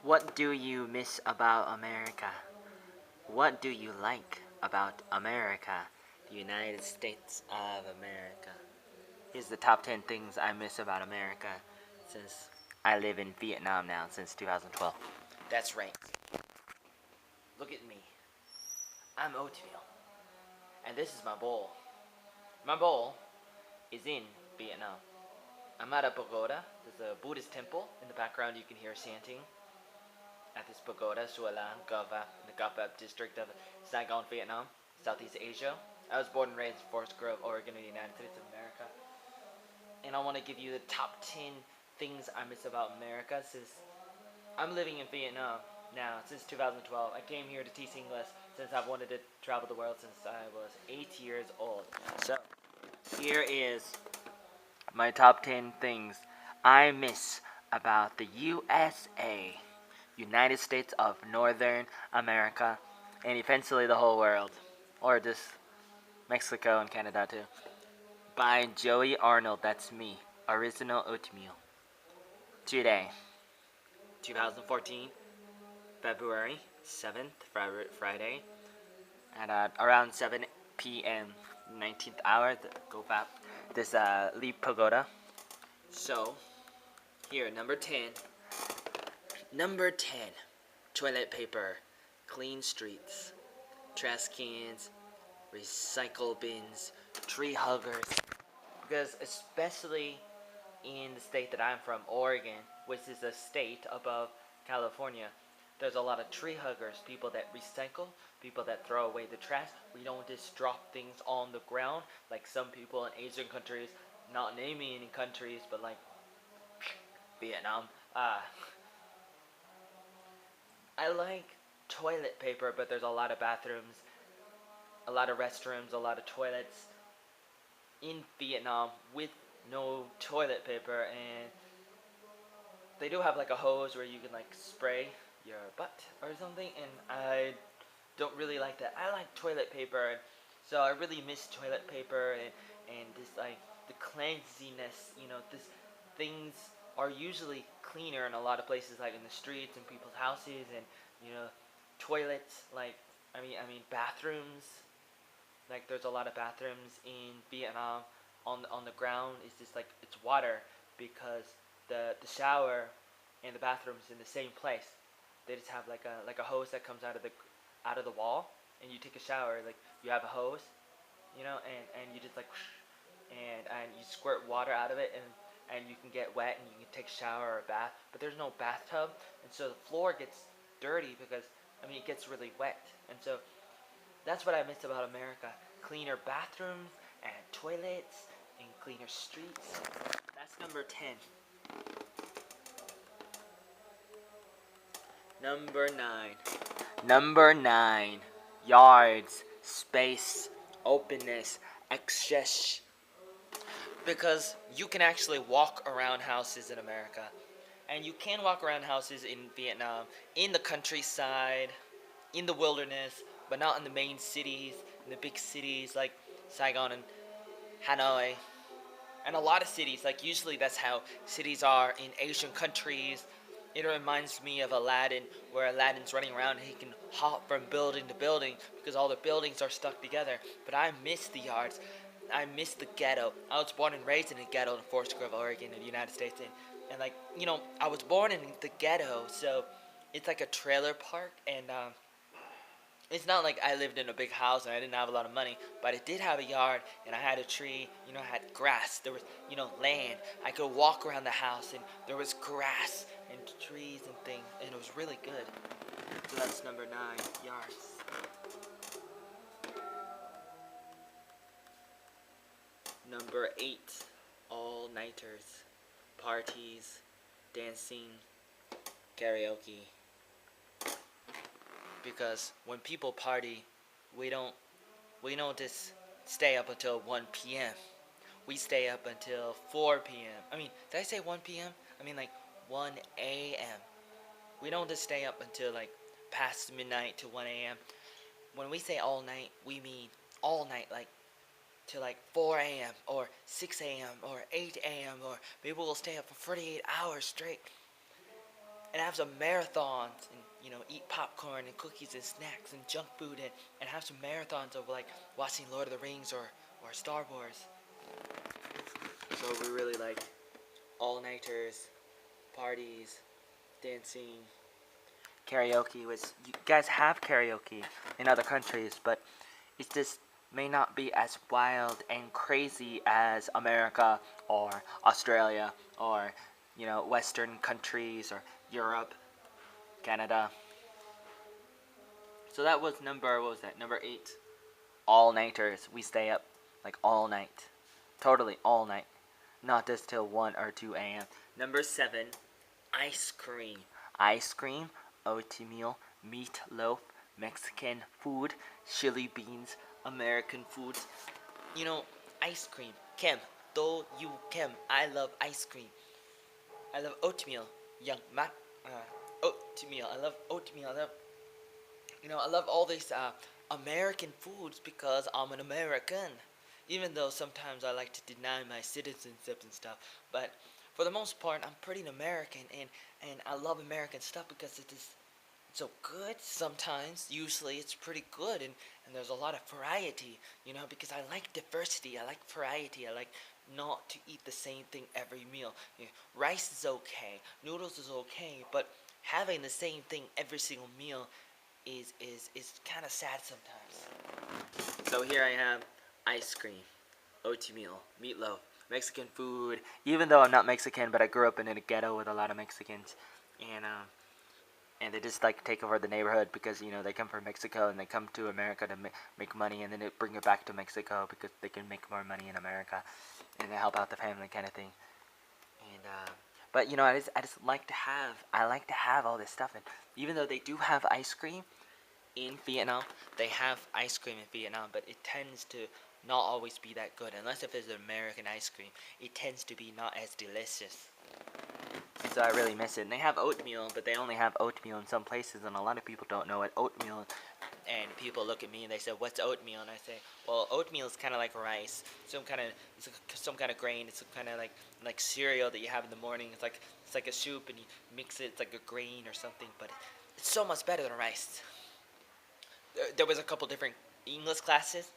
What do you miss about America? What do you like about America? The United States of America. Here's the top 10 things I miss about America since I live in Vietnam now since 2012. That's right. Look at me. I'm oatmeal. And this is my bowl. My bowl is in Vietnam. I'm at a pagoda. There's a Buddhist temple. In the background, you can hear chanting at this pagoda, Sualan Gava, in the Gapap district of Saigon, Vietnam, Southeast Asia. I was born and raised in Forest Grove, Oregon, in the United States of America. And I want to give you the top 10 things I miss about America since I'm living in Vietnam now since 2012. I came here to teach English since I've wanted to travel the world since I was 8 years old. So, here is my top 10 things I miss about the USA, United States of Northern America, and eventually the whole world, or just Mexico and Canada too. By Joey Arnold, that's me, original oatmeal. Today, 2014, February 7th, Friday, at around 7 p.m., 19th hour, go back this Leap Pagoda. So, here, number 10. Number 10, toilet paper, clean streets, trash cans, recycle bins, tree huggers. Because especially in the state that I'm from, Oregon, which is a state above California, there's a lot of tree huggers, people that recycle, people that throw away the trash. We don't just drop things on the ground like some people in Asian countries, not naming any countries, but like Vietnam. I like toilet paper, but there's a lot of bathrooms, a lot of restrooms, a lot of toilets in Vietnam with no toilet paper, and they do have like a hose where you can like spray your butt or something, and I don't really like that. I like toilet paper, so I really miss toilet paper and this like the cleanliness. This things are usually cleaner in a lot of places, like in the streets and people's houses, and toilets. Like I mean bathrooms. Like there's a lot of bathrooms in Vietnam. On the ground is just like it's water because the shower and the bathrooms in the same place. They just have like a hose that comes out of the wall, and you take a shower. Like you have a hose, and you just like and you squirt water out of it, and you can get wet and you can take a shower or a bath. But there's no bathtub, and so the floor gets dirty because it gets really wet, and so that's what I miss about America: cleaner bathrooms and toilets and cleaner streets. That's number 10. Number 9. Number 9. Yards, space, openness, access. Because you can actually walk around houses in America. And you can walk around houses in Vietnam, in the countryside, in the wilderness, but not in the main cities, in the big cities like Saigon and Hanoi. And a lot of cities, like usually that's how cities are in Asian countries. It reminds me of Aladdin, where Aladdin's running around and he can hop from building to building because all the buildings are stuck together. But I miss the yards. I miss the ghetto. I was born and raised in a ghetto in Forest Grove, Oregon, in the United States. And like, I was born in the ghetto, so it's like a trailer park. And it's not like I lived in a big house and I didn't have a lot of money, but I did have a yard and I had a tree, I had grass, there was, land. I could walk around the house and there was grass and trees and things, and it was really good. So that's number 9, yards. Number 8, all-nighters, parties, dancing, karaoke. Because when people party, we don't just stay up until 1 p.m. We stay up until 4 p.m. Did I say 1 p.m.? Like 1 a.m. We don't just stay up until like past midnight to 1 a.m. When we say all night, we mean all night, like to like 4 a.m. or 6 a.m. or 8 a.m. or maybe we'll stay up for 48 hours straight. and have some marathons and eat popcorn and cookies and snacks and junk food and have some marathons of like watching Lord of the Rings or Star Wars. So we really like all-nighters, parties, dancing, karaoke. Which you guys have karaoke in other countries, but it just may not be as wild and crazy as America or Australia or Western countries or Europe, Canada. So that was number 8. All-nighters. We stay up like all night. Totally all night. Not just till 1 or 2 a.m. Number 7, ice cream. Ice cream, oatmeal, meatloaf, Mexican food, chili beans, American foods. Ice cream. Kem. Do you kem. I love ice cream. I love oatmeal. Young mat. Oatmeal. I love oatmeal. I love all these American foods because I'm an American. Even though sometimes I like to deny my citizenship and stuff, but for the most part, I'm pretty American, and I love American stuff because it is so good. Sometimes, usually, it's pretty good, and there's a lot of variety. Because I like diversity. I like variety. I like not to eat the same thing every meal. Rice is okay, noodles is okay, but having the same thing every single meal is kind of sad sometimes. So here I have ice cream, oatmeal, meatloaf, Mexican food. Even though I'm not Mexican, but I grew up in a ghetto with a lot of Mexicans, and they just like take over the neighborhood because they come from Mexico and they come to America to make money, and then they bring it back to Mexico because they can make more money in America, and they help out the family kind of thing. And but I just like to have all this stuff, and even though they do have ice cream in Vietnam, they have ice cream in Vietnam, but it tends to not always be that good. Unless if it's American ice cream, it tends to be not as delicious. So I really miss it. And they have oatmeal, but they only have oatmeal in some places, and a lot of people don't know what oatmeal is. And people look at me and they say, "What's oatmeal?" And I say, "Well, oatmeal is kind of like rice, some kind of grain. It's kind of like cereal that you have in the morning. It's like a soup, and you mix it. It's like a grain or something, but it's so much better than rice." There was a couple different English classes,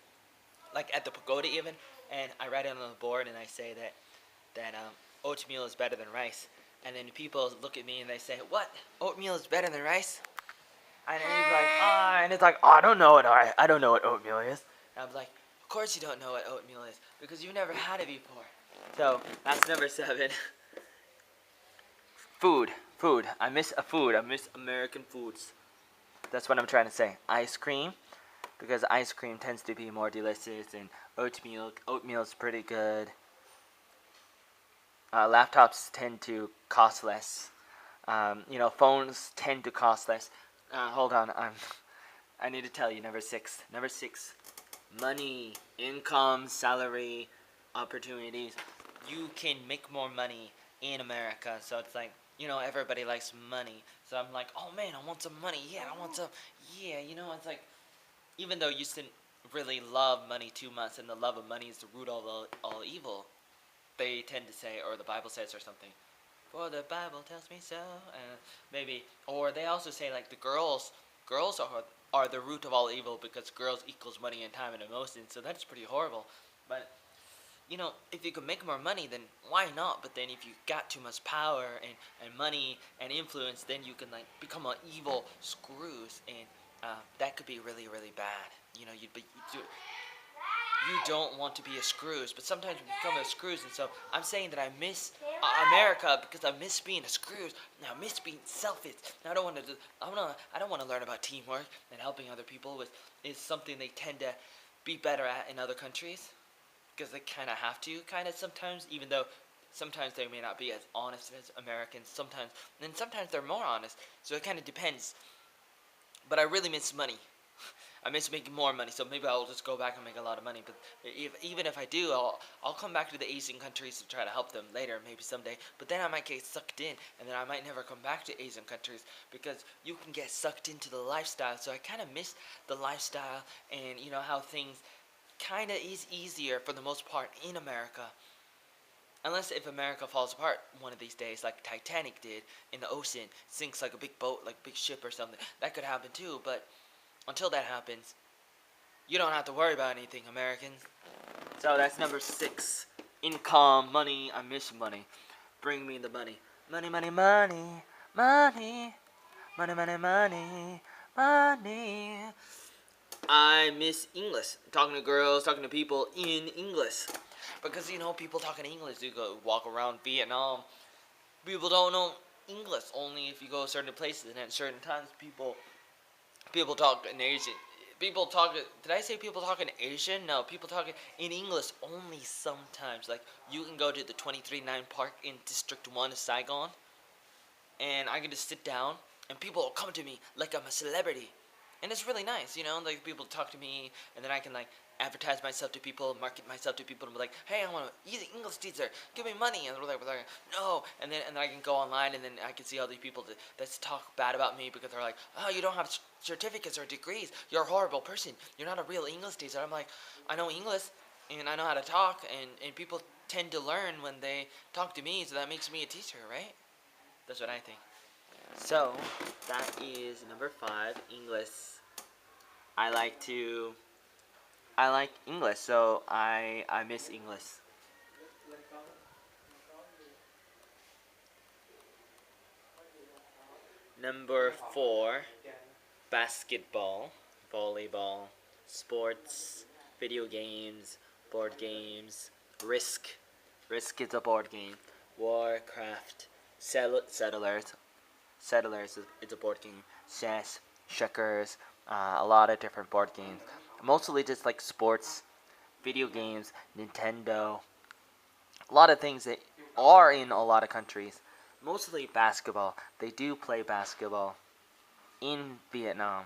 like at the pagoda even, and I write it on the board and I say that oatmeal is better than rice, and then people look at me and they say, "What? Oatmeal is better than rice?" And he's like, and it's like, I don't know what oatmeal is. And I'm like, of course you don't know what oatmeal is because you've never had it before. So that's number 7. Food. I miss food. I miss American foods. That's what I'm trying to say. Ice cream, because ice cream tends to be more delicious, and oatmeal is pretty good. Laptops tend to cost less. Phones tend to cost less. Hold on, I need to tell you number 6. Number 6, money, income, salary, opportunities. You can make more money in America, so it's like, everybody likes money. So I'm like, oh man, I want some money. Yeah, I want some. Yeah, it's like, even though you shouldn't really love money too much, and the love of money is the root of all evil, they tend to say, or the Bible says or something, for the Bible tells me so, maybe, or they also say like the girls are the root of all evil because girls equals money and time and emotion, so that's pretty horrible. But if you can make more money, then why not? But then if you got too much power and money and influence, then you can like become an evil Scrooge, and that could be really, really bad. You don't want to be a Scrooge, but sometimes we become a Scrooge, and so I'm saying that I miss America because I miss being a Scrooge. Now I miss being selfish. Now I don't want to learn about teamwork and helping other people is something they tend to be better at in other countries because they kind of have to sometimes, even though sometimes they may not be as honest as Americans. Sometimes they're more honest. So it kind of depends. But I really miss money. I miss making more money, so maybe I'll just go back and make a lot of money. But even if I do, I'll come back to the Asian countries to try to help them later, maybe someday. But then I might get sucked in, and then I might never come back to Asian countries because you can get sucked into the lifestyle. So I kind of miss the lifestyle and how things kind of is easier for the most part in America. Unless if America falls apart one of these days, like Titanic did in the ocean, sinks like a big boat, like a big ship or something. That could happen too, but until that happens, you don't have to worry about anything, Americans. So that's number 6. Income, money. I miss money. Bring me the money. Money, money, money, money, money, money, money, money. I miss English. Talking to girls, talking to people in English. Because, people talking English, you go walk around Vietnam. People don't know English. Only if you go certain places and at certain times people talk in Asian. People talk. Did I say people talk in Asian? No, people talk in English only sometimes. Like, you can go to the 23-9 Park in District 1 of Saigon, and I can just sit down, and people will come to me like I'm a celebrity. And it's really nice, like people talk to me, and then I can like advertise myself to people, market myself to people, and be like, hey, I want an easy English teacher, give me money, and they're like, no, and then I can go online, and then I can see all these people that talk bad about me because they're like, oh, you don't have certificates or degrees, you're a horrible person, you're not a real English teacher. I'm like, I know English, and I know how to talk, and people tend to learn when they talk to me, so that makes me a teacher, right? That's what I think. So, that is number 5, English. I like English, so I miss English. Number 4, basketball, volleyball, sports, video games, board games, Risk. Risk is a board game. Warcraft, Settlers. Settlers is a board game. Chess, checkers, a lot of different board games. Mostly just like sports, video games, Nintendo. A lot of things that are in a lot of countries. Mostly basketball. They do play basketball in Vietnam,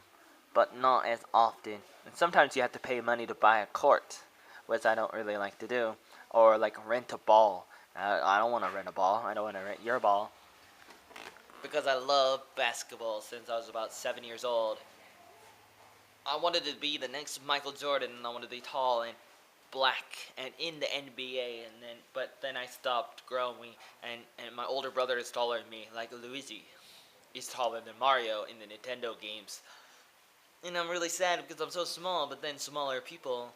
but not as often. And sometimes you have to pay money to buy a court, which I don't really like to do. Or like rent a ball. I don't want to rent a ball. I don't want to rent your ball. Because I love basketball since I was about 7 years old. I wanted to be the next Michael Jordan, and I wanted to be tall and black and in the NBA, but then I stopped growing, and my older brother is taller than me, like Luigi is taller than Mario in the Nintendo games. And I'm really sad because I'm so small, but then smaller people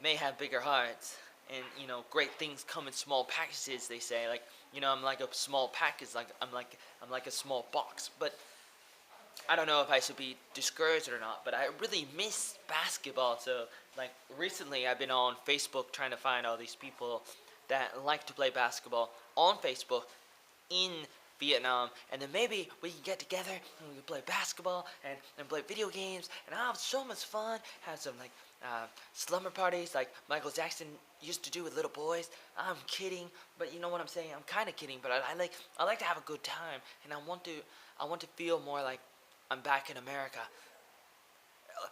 may have bigger hearts. And, great things come in small packages, they say. Like, I'm like a small package, like I'm like a small box. But I don't know if I should be discouraged or not, but I really miss basketball. So, like, recently I've been on Facebook trying to find all these people that like to play basketball on Facebook in Vietnam, and then maybe we can get together and we can play basketball and play video games, and I'll have so much fun, have some, like, slumber parties like Michael Jackson used to do with little boys. I'm kidding, but you know what I'm saying? I'm kind of kidding, but I like to have a good time, and I want to feel more like I'm back in America.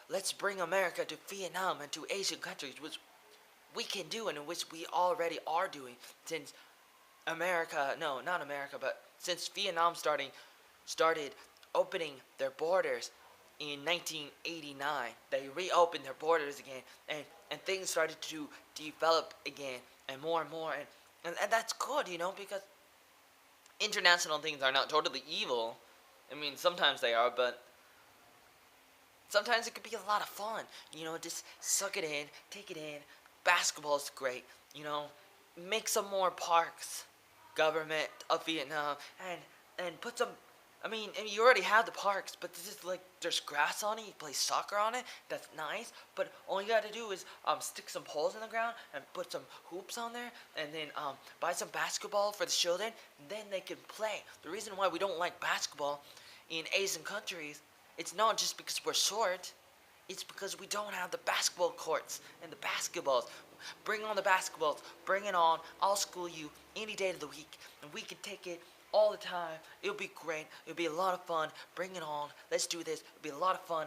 Let's bring America to Vietnam and to Asian countries, which we can do and in which we already are doing since not America, but since Vietnam started opening their borders in 1989. They reopened their borders again, and things started to develop again, and more, and that's good, because international things are not totally evil. I mean, sometimes they are, but sometimes it could be a lot of fun. Just suck it in, take it in. Basketball is great. Make some more parks, government of Vietnam, and put some. I mean, you already have the parks, but there's grass on it. You play soccer on it. That's nice. But all you gotta do is stick some poles in the ground and put some hoops on there, and then buy some basketball for the children. Then they can play. The reason why we don't like basketball in Asian countries, it's not just because we're short. It's because we don't have the basketball courts and the basketballs. Bring on the basketballs. Bring it on. I'll school you any day of the week, and we can take it all the time. It'll be great. It'll be a lot of fun. Bring it on. Let's do this. It'll be a lot of fun.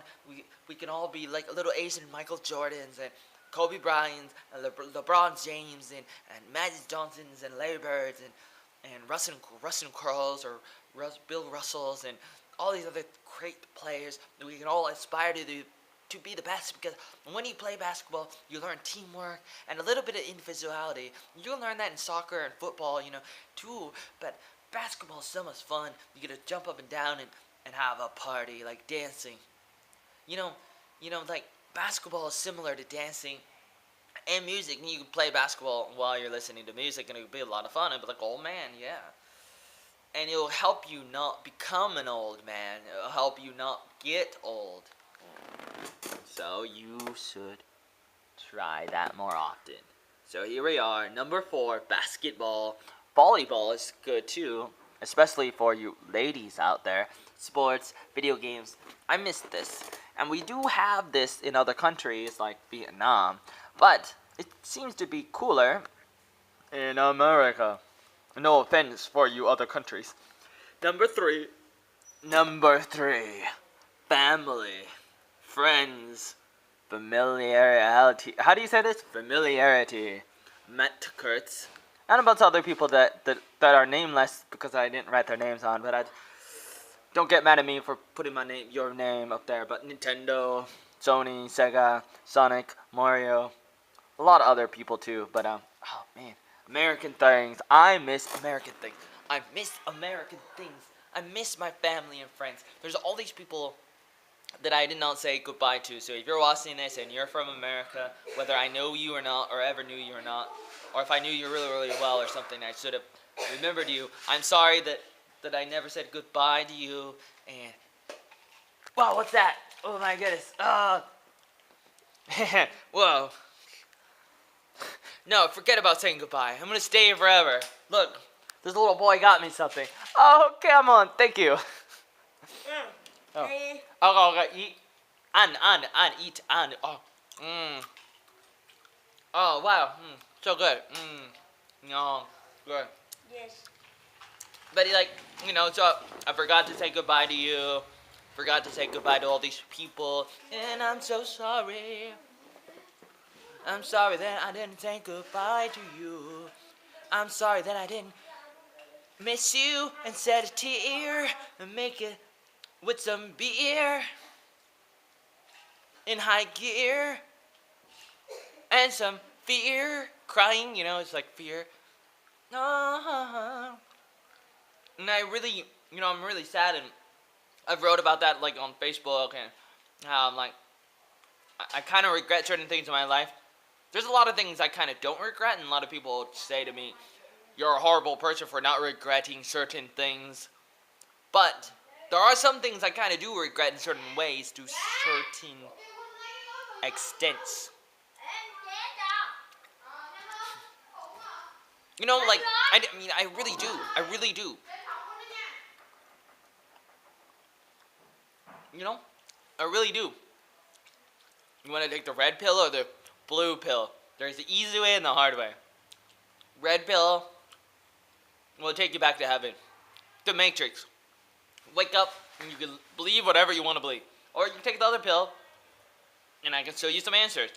We can all be like little Asian Michael Jordans and Kobe Bryants and LeBron James and Magic Johnsons and Larry Birds and Russell Crowe's or Bill Russells and all these other great players that we can all aspire to do to be the best, because when you play basketball, you learn teamwork and a little bit of individuality. You learn that in soccer and football, too. But basketball is so much fun. You get to jump up and down and have a party, like dancing. You know, like basketball is similar to dancing and music. And you can play basketball while you're listening to music, and it'll be a lot of fun. And be like, oh man, yeah. And it'll help you not become an old man. It'll help you not get old. So you should try that more often. So here we are, number 4, basketball. Volleyball is good too, especially for you ladies out there. Sports, video games, I miss this. And we do have this in other countries like Vietnam, but it seems to be cooler in America. No offense for you other countries. Number 3, family, friends, familiarity. How do you say this? Familiarity. Met Kurtz. And a bunch of other people that are nameless because I didn't write their names on, but don't get mad at me for putting your name up there. But Nintendo, Sony, Sega, Sonic, Mario, a lot of other people too. But oh man, American things. I miss American things. I miss my family and friends. There's all these people that I did not say goodbye to. So if you're watching this and you're from America, whether I know you or not, or ever knew you or not, or if I knew you really, really well or something, I should have remembered you. I'm sorry that I never said goodbye to you. And wow, what's that? Oh my goodness. Whoa. No, forget about saying goodbye. I'm gonna stay here forever. Look, this little boy got me something. Oh, come on, thank you. Oh. Okay, eat. Eat. Oh. Oh, wow. So good. No, good. Yes. But so I forgot to say goodbye to you. Forgot to say goodbye to all these people. And I'm so sorry. I'm sorry that I didn't say goodbye to you. I'm sorry that I didn't miss you and shed a tear and make it with some beer in high gear and some fear, crying, it's like fear. And I really, I'm really sad, and I've wrote about that like on Facebook, and how I'm like, I kind of regret certain things in my life. There's a lot of things I kind of don't regret, and a lot of people say to me, you're a horrible person for not regretting certain things. But there are some things I kind of do regret in certain ways to certain extents. Like, I really do. I really do. I really do. You want to take the red pill or the blue pill? There's the easy way and the hard way. Red pill will take you back to heaven. The Matrix. Wake up and you can believe whatever you want to believe. Or you can take the other pill and I can show you some answers.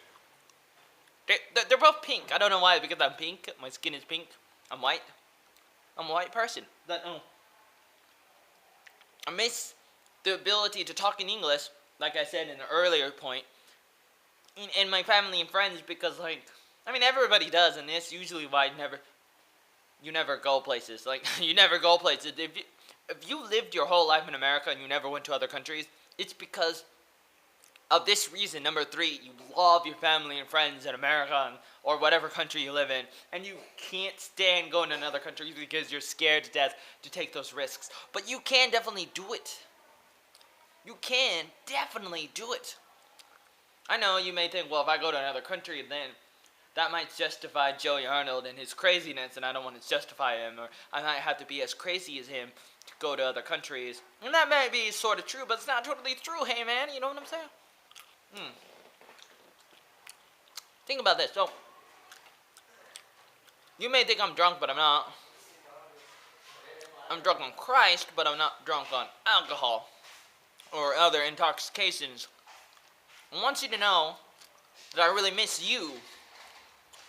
They're both pink. I don't know why, because I'm pink. My skin is pink. I'm white. I'm a white person. I miss the ability to talk in English, like I said in an earlier point, in my family and friends, because everybody does, and that's usually why you never go places. You never go places. If you lived your whole life in America and you never went to other countries, it's because of this reason. Number 3, you love your family and friends in America or whatever country you live in, and you can't stand going to another country because you're scared to death to take those risks. But you can definitely do it. You can definitely do it. I know you may think, well, if I go to another country, then that might justify Joey Arnold and his craziness, and I don't want to justify him, or I might have to be as crazy as him to go to other countries. And that may be sort of true, but it's not totally true, hey man, you know what I'm saying? Think about this. So, you may think I'm drunk, but I'm not. I'm drunk on Christ, but I'm not drunk on alcohol or other intoxications. I want you to know that I really miss you.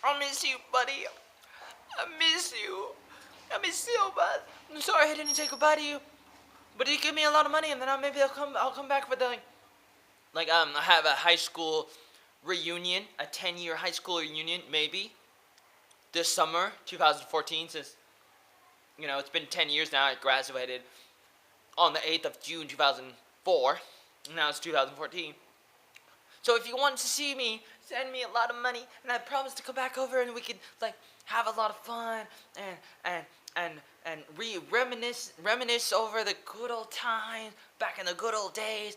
I miss you, buddy. I miss you. I miss you so bad. I'm sorry I didn't say goodbye to you. But you give me a lot of money, and then I'll come back with Like I have a high school reunion, a 10-year high school reunion, maybe this summer, 2014. Since it's been 10 years now. I graduated on the 8th of June 2004. Now it's 2014. So if you want to see me, send me a lot of money, and I promise to come back over and we could like have a lot of fun and reminisce over the good old times back in the good old days.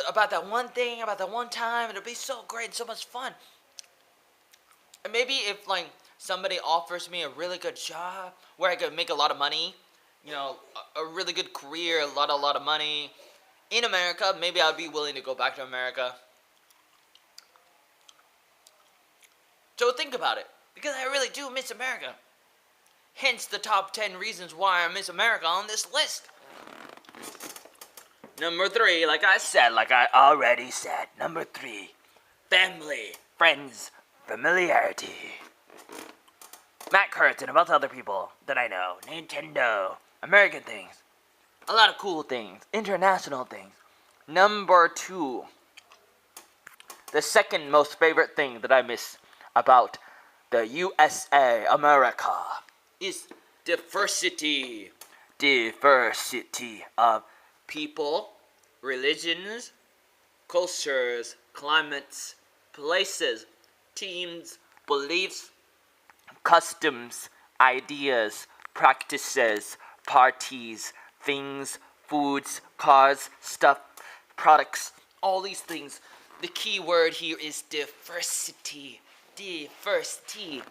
About that one thing, about that one time, it'll be so great, so much fun. And maybe if like somebody offers me a really good job where I could make a lot of money, a really good career, a lot of money in America, maybe I'd be willing to go back to America. So think about it, because I really do miss America. Hence the top 10 reasons why I miss America on this list. Number 3, like I already said, number 3, family, friends, familiarity. Matt Kurtz and a bunch of other people that I know, Nintendo, American things, a lot of cool things, international things. Number 2, the second most favorite thing that I miss about the USA, America, is diversity. Diversity of people, religions, cultures, climates, places, teams, beliefs, customs, ideas, practices, parties, things, foods, cars, stuff, products, all these things. The key word here is diversity. Diversity.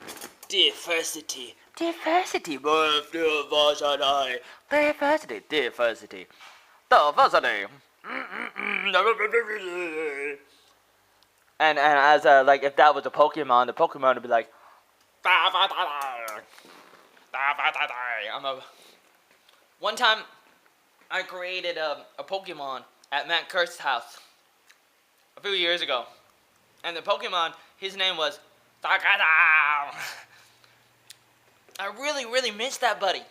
Diversity. Diversity. Diversity. Diversity. Diversity. Diversity. And as like if that was a Pokemon, the Pokemon would be like one time I created a Pokemon at Matt Kurtz's house a few years ago. And the Pokemon, his name was Sarkazam. I really miss that buddy.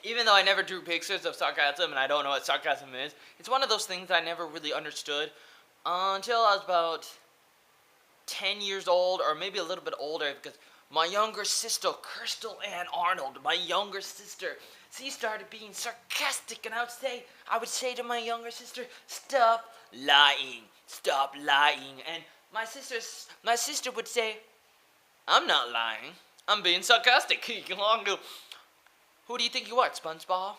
Even though I never drew pictures of sarcasm and I don't know what sarcasm is, it's one of those things I never really understood until I was about 10 years old, or maybe a little bit older, because my younger sister, Crystal Ann Arnold, my younger sister, she started being sarcastic, and I would say to my younger sister, stop lying, and my sister would say, I'm not lying, I'm being sarcastic. Who do you think you are, SpongeBob?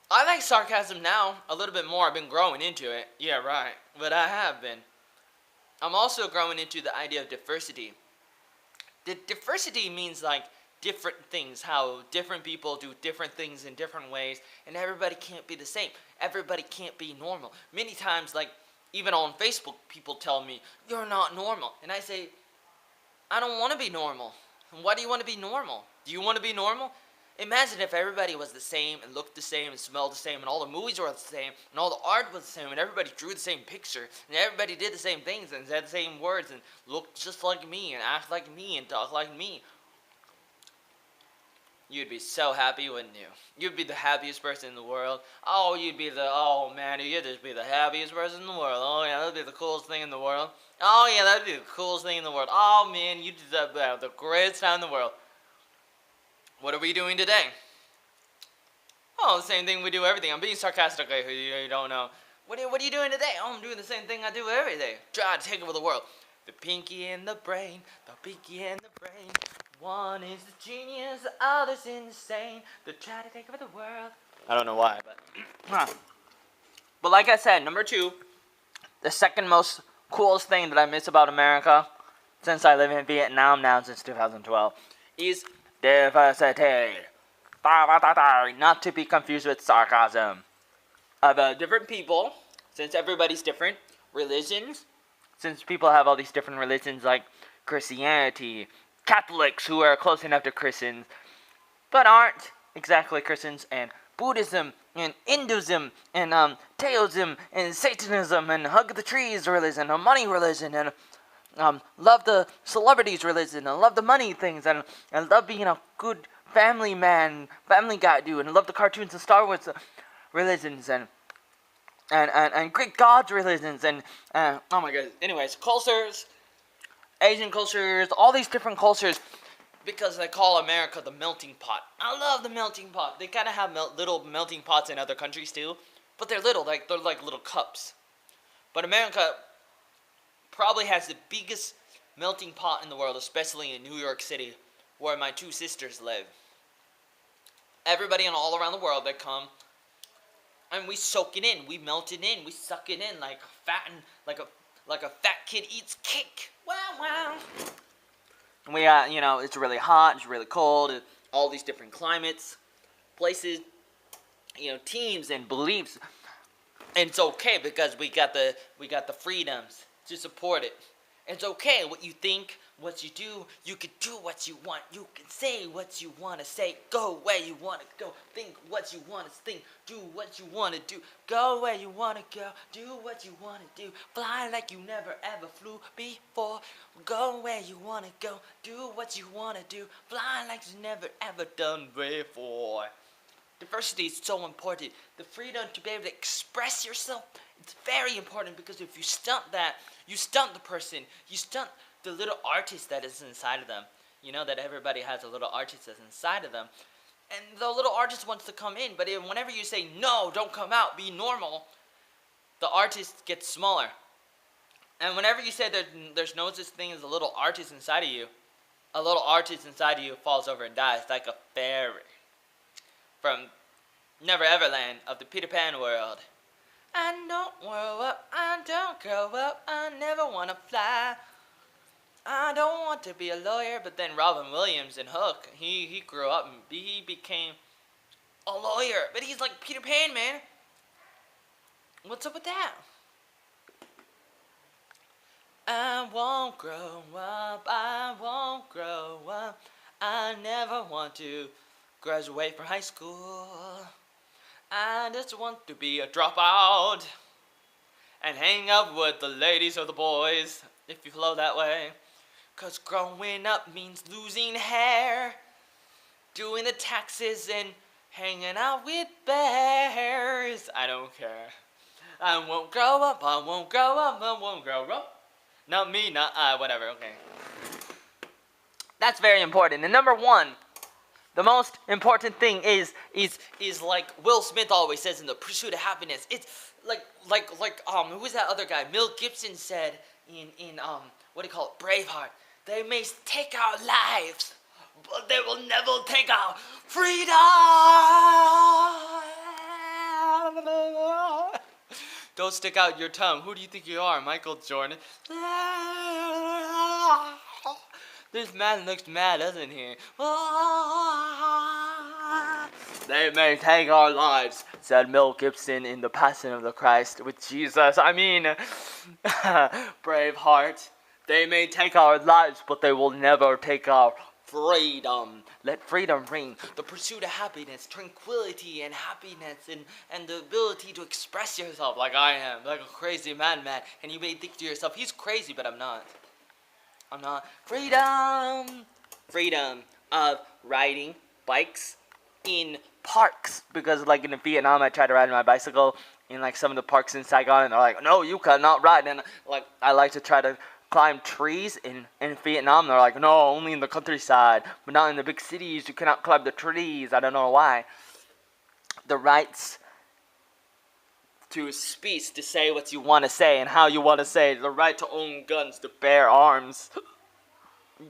I like sarcasm now a little bit more. I've been growing into it. Yeah, right. But I have been. I'm also growing into the idea of diversity. The diversity means like different things, how different people do different things in different ways, and everybody can't be the same. Everybody can't be normal. Many times, like even on Facebook, people tell me, you're not normal. And I say, I don't want to be normal. Why do you want to be normal? Do you want to be normal? Imagine if everybody was the same and looked the same and smelled the same and all the movies were the same and all the art was the same and everybody drew the same picture and everybody did the same things and said the same words and looked just like me and acted like me and talked like me. You'd be so happy, wouldn't you? You'd be the happiest person in the world. Oh, you'd just be the happiest person in the world. Oh, yeah, that'd be the coolest thing in the world. Oh, yeah, that'd be the coolest thing in the world. Oh, man, you'd have the greatest time in the world. What are we doing today? Oh, the same thing we do everything. I'm being sarcastic, you don't know. What are you doing today? Oh, I'm doing the same thing I do every day. Try to take over the world. The pinky and the brain, the pinky and the brain. One is the genius, the other's insane. They try to take over the world. I don't know why, but... But like I said, number 2, the second most coolest thing that I miss about America, since I live in Vietnam now since 2012, is diversity. Not to be confused with sarcasm. Of different people, since everybody's different. Religions, since people have all these different religions like Christianity, Catholics who are close enough to Christians, but aren't exactly Christians, and Buddhism, and Hinduism, and Taoism, and Satanism, and hug the trees religion, and money religion, and love the celebrities religion, and love the money things, and love being a good Family Man, Family Guy do, and love the cartoons and Star Wars religions and Greek gods religions and oh my god. Anyways, cultures, Asian cultures, all these different cultures. Because they call America the melting pot. I love the melting pot. They kind of have little melting pots in other countries too, but they're little, like they're like little cups. But America probably has the biggest melting pot in the world, especially in New York City, where my two sisters live. Everybody and all around the world that come, and we soak it in, we melt it in, we suck it in like a fat kid eats cake. Wow, wow. We got, it's really hot, it's really cold, all these different climates, places, teams and beliefs. And it's okay because we got the freedoms to support it. It's okay what you think, what you do. You can do what you want. You can say what you want to say. Go where you want to go. Think what you want to think. Do what you want to do. Go where you want to go. Do what you want to do. Fly like you never ever flew before. Go where you want to go. Do what you want to do. Fly like you never ever done before. Diversity is so important. The freedom to be able to express yourself, it's very important, because if you stunt that, you stunt the person. You stunt the little artist that is inside of them. You know that everybody has a little artist that's inside of them. And the little artist wants to come in, but whenever you say, no, don't come out, be normal, the artist gets smaller. And whenever you say that there's no such thing as a little artist inside of you, a little artist inside of you falls over and dies like a fairy. From Never Everland of the Peter Pan world. I don't grow up, I don't grow up, I never want to fly. I don't want to be a lawyer. But then Robin Williams in Hook, he grew up and he became a lawyer. But he's like Peter Pan, man. What's up with that? I won't grow up, I won't grow up. I never want to graduate from high school. I just want to be a dropout and hang out with the ladies or the boys, if you flow that way. 'Cause growing up means losing hair, doing the taxes and hanging out with bears. I don't care. I won't grow up, I won't grow up, I won't grow up. Not me, not I, whatever, okay. That's very important. And number one, the most important thing is like Will Smith always says in The Pursuit of Happiness. It's like who's that other guy? Mel Gibson said in what do you call it? Braveheart. They may take our lives, but they will never take our freedom. Don't stick out your tongue. Who do you think you are, Michael Jordan? This man looks mad, doesn't he? They may take our lives, said Mel Gibson in The Passion of the Christ with Jesus. Braveheart. They may take our lives, but they will never take our freedom. Let freedom ring. The pursuit of happiness, tranquility and happiness, and the ability to express yourself like I am, like a crazy madman. And you may think to yourself, he's crazy, but I'm not. I'm not. Freedom! Freedom of riding bikes in parks. Because like in Vietnam, I tried to ride my bicycle in like some of the parks in Saigon, and they're like, no, you cannot ride. And like I like to try to climb trees in Vietnam. They're like, no, only in the countryside, but not in the big cities. You cannot climb the trees. I don't know why. The rights to speech, to say what you want to say and how you want to say. The right to own guns, to bear arms.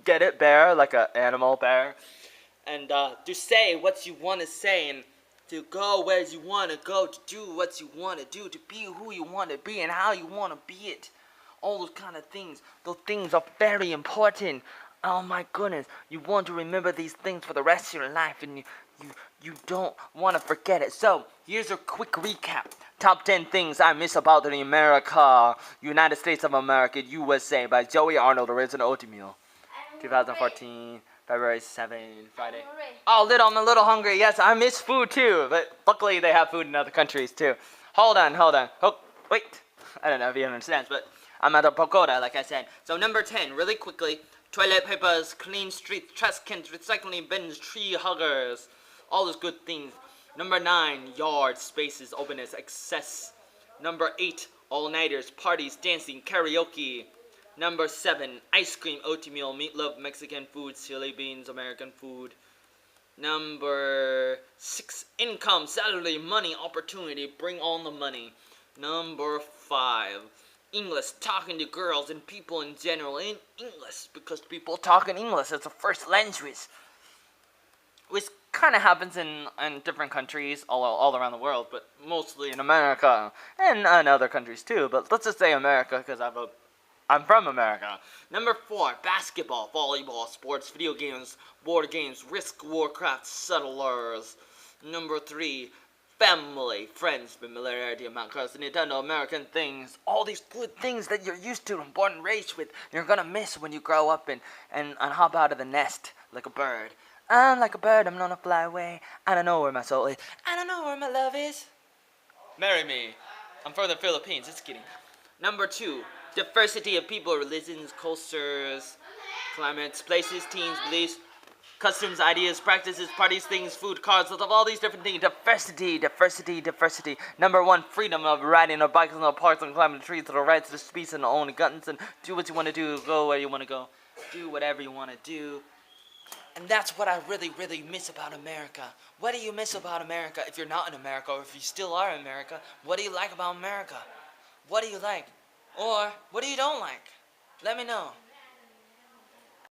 Get it, bear? Like an animal bear. And to say what you want to say, and to go where you want to go, to do what you want to do, to be who you want to be and how you want to be it. All those kind of things. Those things are very important. Oh my goodness. You want to remember these things for the rest of your life, and you don't want to forget it. So, here's a quick recap. Top 10 things I miss about the America, United States of America, USA by Joey Arnold, Original Oatmeal. 2014, February 7, Friday. Oh, I'm a little hungry. Yes, I miss food too, but luckily they have food in other countries too. Hold on. Oh, wait. I don't know if you understand, but I'm at a pagoda, like I said. So number 10, really quickly, toilet papers, clean streets, trash cans, recycling bins, tree huggers, all those good things. Number 9, yard spaces, openness, access. Number 8, all-nighters, parties, dancing, karaoke. Number 7, ice cream, oatmeal, meatloaf, Mexican food, chili beans, American food. Number 6, income, salary, money, opportunity, bring on the money. Number 5, English, talking to girls and people in general in English, because people talk in English as a first language. Which kind of happens in different countries all around the world, but mostly in America and in other countries too. But let's just say America because I'm from America. Number 4, basketball, volleyball, sports, video games, board games, Risk, Warcraft, Settlers. Number 3, family, friends, familiarity, Among Us, Nintendo, American things, all these good things that you're used to and born and raised with, you're gonna miss when you grow up and hop out of the nest like a bird. I'm like a bird, I'm gonna fly away. I don't know where my soul is. I don't know where my love is. Marry me. I'm from the Philippines, just kidding. Number 2, diversity of people, religions, cultures, climates, places, teams, beliefs, customs, ideas, practices, parties, things, food, cars, of all these different things. Diversity, diversity, diversity. Number 1, freedom of riding on bikes, on parks, and climbing trees, to the rights to speech and own guns, and do what you want to do, go where you want to go, do whatever you want to do. And that's what I really, really miss about America. What do you miss about America if you're not in America, or if you still are in America? What do you like about America? What do you like? Or what do you don't like? Let me know.